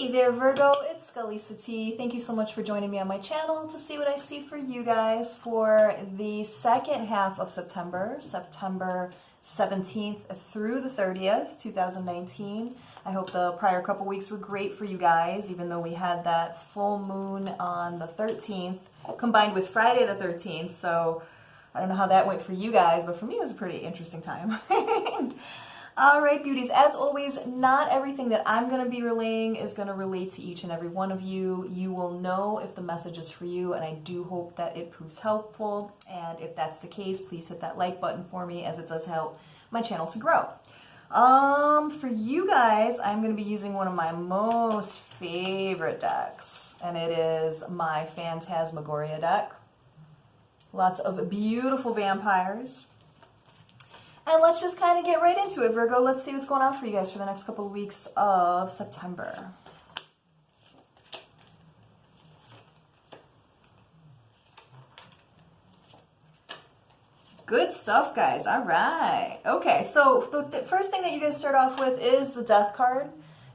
Hey there, Virgo, it's SEPT. Thank you so much for joining me on my channel to see what I see for you guys for the second half of September, September 17th through the 30th, 2019. I hope the prior couple weeks were great for you guys, even though we had that full moon on the 13th combined with Friday the 13th. So I don't know how that went for you guys, but for me it was a pretty interesting time. All right, beauties, as always, not everything that I'm going to be relaying is going to relate to each and every one of you. You will know if the message is for you, and I do hope that it proves helpful. And if that's the case, please hit that like button for me, as it does help my channel to grow. For you guys, I'm going to be using one of my most favorite decks, and it is my Phantasmagoria deck. Lots of beautiful vampires. And let's just kind of get right into it, Virgo. Let's see what's going on for you guys for the next couple of weeks of September. Good stuff, guys. All right. Okay, so the first thing that you guys start off with is the Death card.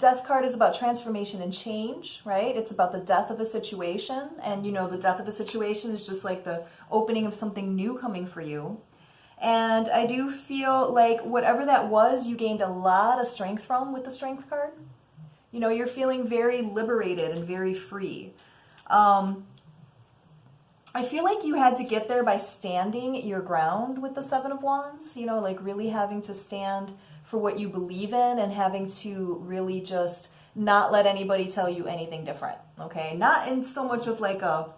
Death card is about transformation and change, right? It's about the death of a situation. And, you know, the death of a situation is just like the opening of something new coming for you. And I do feel like whatever that was, you gained a lot of strength from with the Strength card. You know, you're feeling very liberated and very free. I feel like you had to get there by standing your ground with the Seven of Wands. You know, like really having to stand for what you believe in and having to really just not let anybody tell you anything different, okay? Not in so much of like a,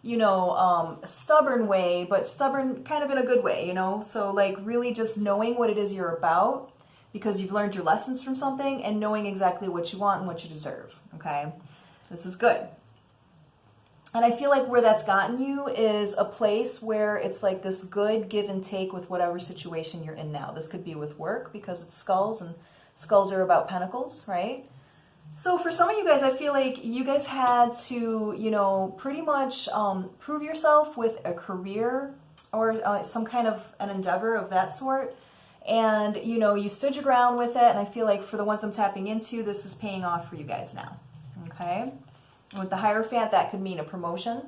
you know, stubborn way, but stubborn kind of in a good way, you know? So like really just knowing what it is you're about because you've learned your lessons from something and knowing exactly what you want and what you deserve, okay? This is good. And I feel like where that's gotten you is a place where it's like this good give and take with whatever situation you're in now. This could be with work because it's skulls and skulls are about pentacles, right? So for some of you guys, I feel like you guys had to, you know, pretty much prove yourself with a career or some kind of an endeavor of that sort. And, you know, you stood your ground with it. And I feel like for the ones I'm tapping into, this is paying off for you guys now. Okay. And with the Hierophant, that could mean a promotion,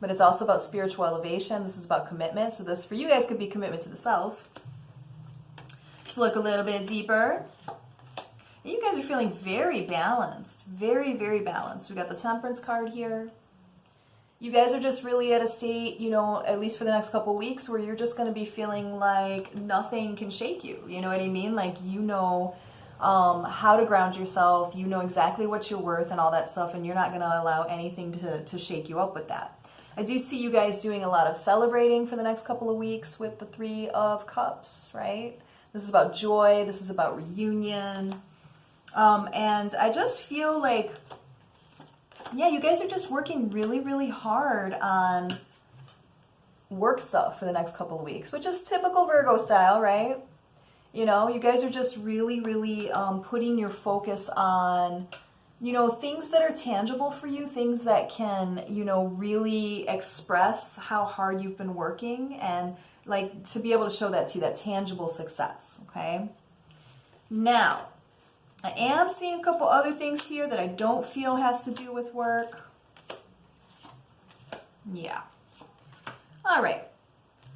but it's also about spiritual elevation. This is about commitment. So this for you guys could be commitment to the self. Let's look a little bit deeper. You guys are feeling very balanced, very, very balanced. We got the Temperance card here. You guys are just really at a state, you know, at least for the next couple weeks, where you're just going to be feeling like nothing can shake you. You know what I mean? Like, you know how to ground yourself. You know exactly what you're worth and all that stuff, and you're not going to allow anything to shake you up with that. I do see you guys doing a lot of celebrating for the next couple of weeks with the Three of Cups, right? This is about joy. This is about reunion. And I just feel like, yeah, you guys are just working really, really hard on work stuff for the next couple of weeks, which is typical Virgo style, right? You know, you guys are just really, really putting your focus on, you know, things that are tangible for you, things that can, you know, really express how hard you've been working and like to be able to show that to you, that tangible success, okay? Now, I am seeing a couple other things here that I don't feel has to do with work. Yeah. All right.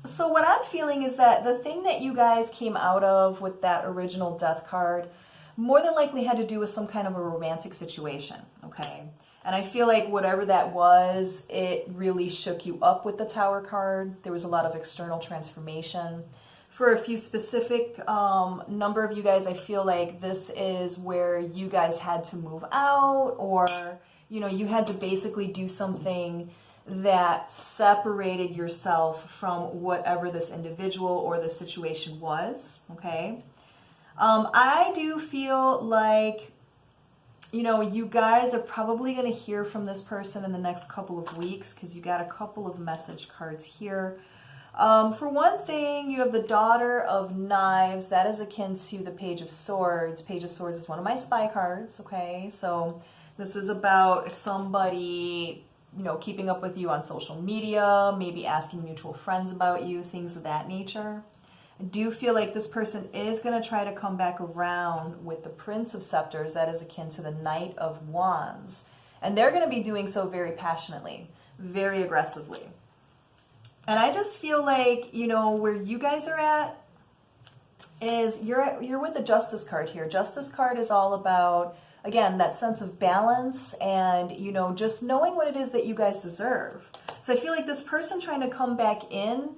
So what I'm feeling is that the thing that you guys came out of with that original Death card more than likely had to do with some kind of a romantic situation, okay? And I feel like whatever that was, it really shook you up with the Tower card. There was a lot of external transformation. For a few specific number of you guys, I feel like this is where you guys had to move out, or, you know, you had to basically do something that separated yourself from whatever this individual or the situation was, okay? I do feel like, you know, you guys are probably going to hear from this person in the next couple of weeks because you got a couple of message cards here. For one thing, you have the Daughter of Knives. That is akin to the Page of Swords. Page of Swords is one of my spy cards, okay? So this is about somebody, you know, keeping up with you on social media, maybe asking mutual friends about you, things of that nature. I do feel like this person is going to try to come back around with the Prince of Scepters. That is akin to the Knight of Wands. And they're going to be doing so very passionately, very aggressively. And I just feel like, you know, where you guys are at is you're with the Justice card here. Justice card is all about, again, that sense of balance and, you know, just knowing what it is that you guys deserve. So I feel like this person trying to come back in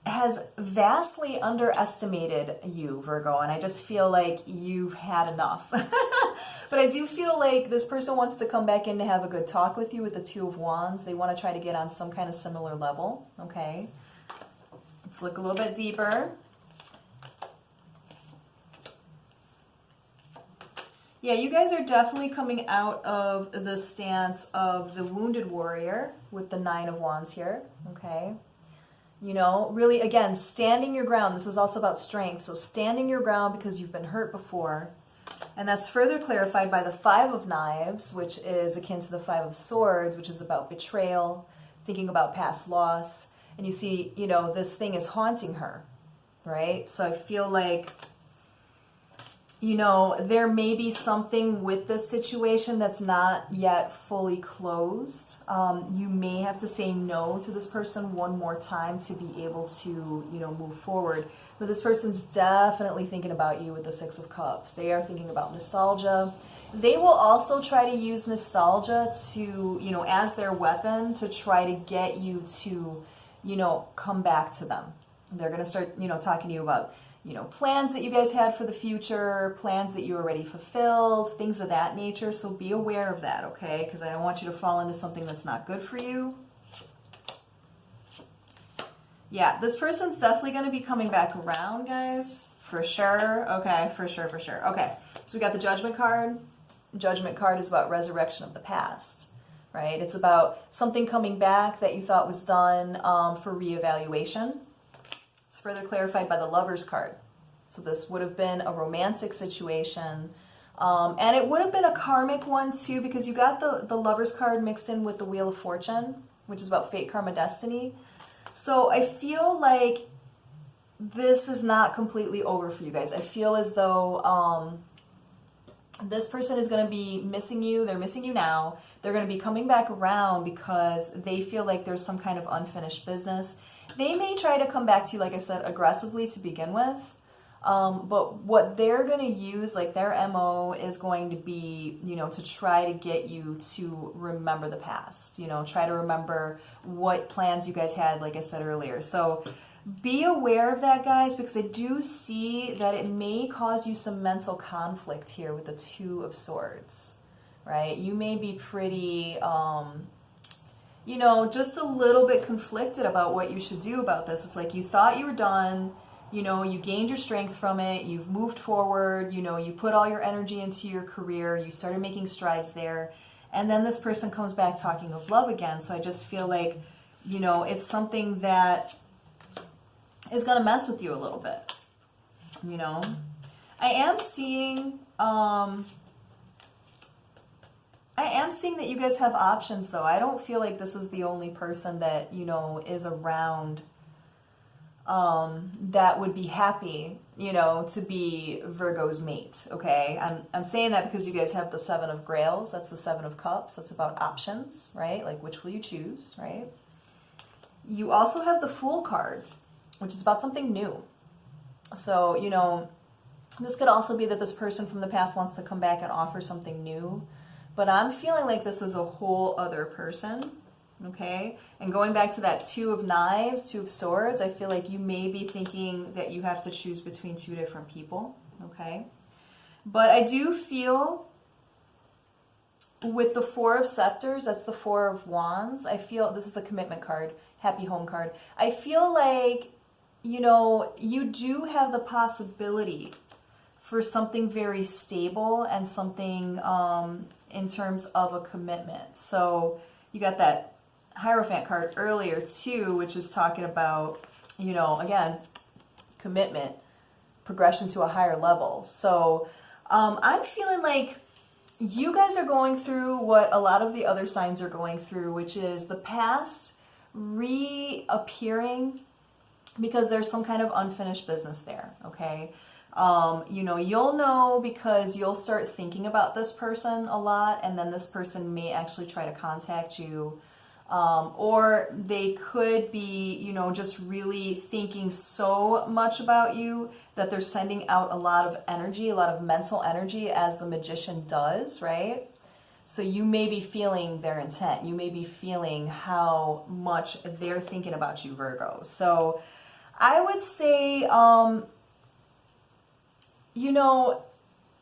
has vastly underestimated you, Virgo, and I just feel like you've had enough. But I do feel like this person wants to come back in to have a good talk with you with the Two of Wands. They want to try to get on some kind of similar level, okay? Let's look a little bit deeper. Yeah, you guys are definitely coming out of the stance of the wounded warrior with the Nine of Wands here, okay? You know, really, again, standing your ground. This is also about strength. So standing your ground because you've been hurt before. And that's further clarified by the Five of Knives, which is akin to the Five of Swords, which is about betrayal, thinking about past loss. And you see, you know, this thing is haunting her, right? So I feel like, you know, there may be something with this situation that's not yet fully closed. You may have to say no to this person one more time to be able to, you know, move forward. But this person's definitely thinking about you with the Six of Cups. They are thinking about nostalgia. They will also try to use nostalgia to, you know, as their weapon to try to get you to, you know, come back to them. They're going to start, you know, talking to you about, you know, plans that you guys had for the future, plans that you already fulfilled, things of that nature. So be aware of that, okay? Because I don't want you to fall into something that's not good for you. Yeah, this person's definitely going to be coming back around, guys. For sure. Okay, for sure, for sure. Okay, so we got the Judgment card. Judgment card is about resurrection of the past, right? It's about something coming back that you thought was done for reevaluation. It's further clarified by the Lovers card. So this would have been a romantic situation. And it would have been a karmic one too, because you got the Lovers card mixed in with the Wheel of Fortune, which is about fate, karma, destiny. So I feel like this is not completely over for you guys. I feel as though this person is going to be missing you. They're missing you now. They're going to be coming back around because they feel like there's some kind of unfinished business. They may try to come back to you, like I said, aggressively to begin with. But what they're going to use, like their MO, is going to be, you know, to try to get you to remember the past. You know, try to remember what plans you guys had, like I said earlier. So be aware of that, guys, because I do see that it may cause you some mental conflict here with the Two of Swords, right? You may be pretty, you know, just a little bit conflicted about what you should do about this. It's like you thought you were done, you know, you gained your strength from it, you've moved forward, you know, you put all your energy into your career, you started making strides there, and then this person comes back talking of love again. So I just feel like, you know, it's something that is going to mess with you a little bit, you know. I am seeing that you guys have options, though. I don't feel like this is the only person that, you know, is around that would be happy, you know, to be Virgo's mate, okay? I'm saying that because you guys have the Seven of Grails. That's the Seven of Cups. That's about options, right? Like, which will you choose, right? You also have the Fool card, which is about something new. So, you know, this could also be that this person from the past wants to come back and offer something new. But I'm feeling like this is a whole other person, okay? And going back to that Two of Knives, Two of Swords, I feel like you may be thinking that you have to choose between two different people, okay? But I do feel with the Four of Scepters, that's the Four of Wands, I feel, this is the Commitment card, Happy Home card. I feel like, you know, you do have the possibility for something very stable and something in terms of a commitment. So you got that Hierophant card earlier too, which is talking about, you know, again, commitment, progression to a higher level. So I'm feeling like you guys are going through what a lot of the other signs are going through, which is the past reappearing because there's some kind of unfinished business there, okay? You know, you'll know because you'll start thinking about this person a lot, and then this person may actually try to contact you. Or they could be, you know, just really thinking so much about you that they're sending out a lot of energy, a lot of mental energy, as the Magician does, right? So you may be feeling their intent. You may be feeling how much they're thinking about you, Virgo. So I would say, you know,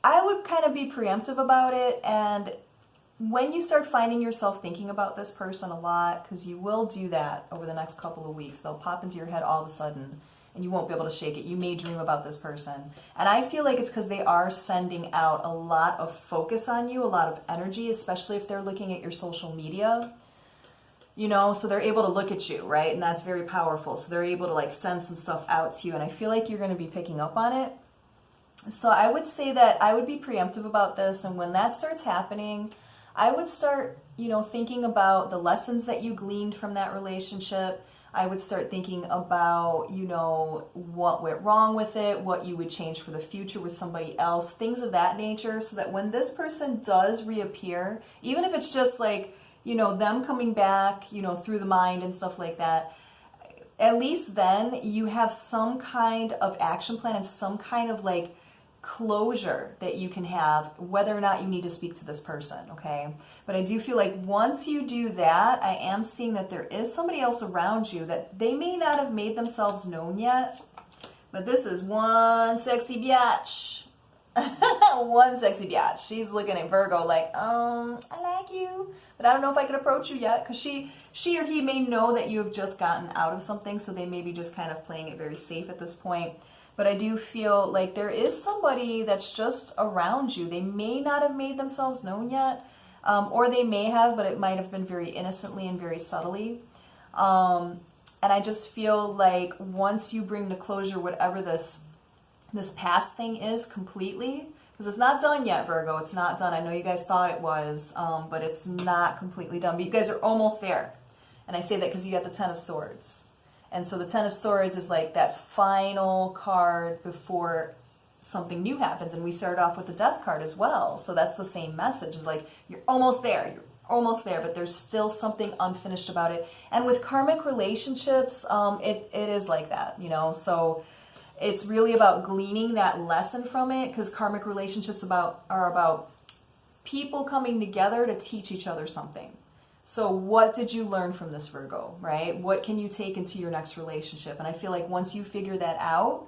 I would kind of be preemptive about it. And when you start finding yourself thinking about this person a lot, because you will do that over the next couple of weeks, they'll pop into your head all of a sudden and you won't be able to shake it. You may dream about this person. And I feel like it's because they are sending out a lot of focus on you, a lot of energy, especially if they're looking at your social media. You know, so they're able to look at you, right? And that's very powerful. So they're able to like send some stuff out to you. And I feel like you're going to be picking up on it. So I would say that I would be preemptive about this. And when that starts happening, I would start, you know, thinking about the lessons that you gleaned from that relationship. I would start thinking about, you know, what went wrong with it, what you would change for the future with somebody else, things of that nature, so that when this person does reappear, even if it's just like, you know, them coming back, you know, through the mind and stuff like that, at least then you have some kind of action plan and some kind of like closure that you can have, whether or not you need to speak to this person, okay? But I do feel like once you do that, I am seeing that there is somebody else around you that they may not have made themselves known yet, but this is one sexy biatch. One sexy biatch. She's looking at Virgo like, I like you, but I don't know if I could approach you yet, because she or he may know that you have just gotten out of something, so they may be just kind of playing it very safe at this point. But I do feel like there is somebody that's just around you. They may not have made themselves known yet, or they may have, but it might have been very innocently and very subtly. And I just feel like once you bring to closure whatever this past thing is completely, because it's not done yet, Virgo. It's not done. I know you guys thought it was, but it's not completely done. But you guys are almost there. And I say that because you got the Ten of Swords. And so the Ten of Swords is like that final card before something new happens. And we started off with the Death card as well. So that's the same message. It's like, you're almost there. You're almost there, but there's still something unfinished about it. And with karmic relationships, it is like that, you know. So it's really about gleaning that lesson from it, because karmic relationships are about people coming together to teach each other something. So what did you learn from this, Virgo, right? What can you take into your next relationship? And I feel like once you figure that out,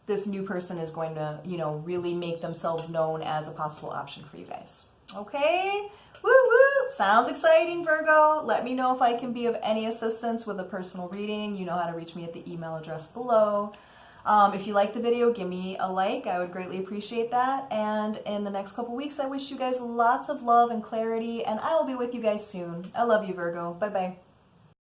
this new person is going to, you know, really make themselves known as a possible option for you guys. Okay? Woo woo! Sounds exciting, Virgo. Let me know if I can be of any assistance with a personal reading. You know how to reach me at the email address below. If you like the video, give me a like. I would greatly appreciate that. And in the next couple weeks, I wish you guys lots of love and clarity, and I will be with you guys soon. I love you, Virgo. Bye-bye.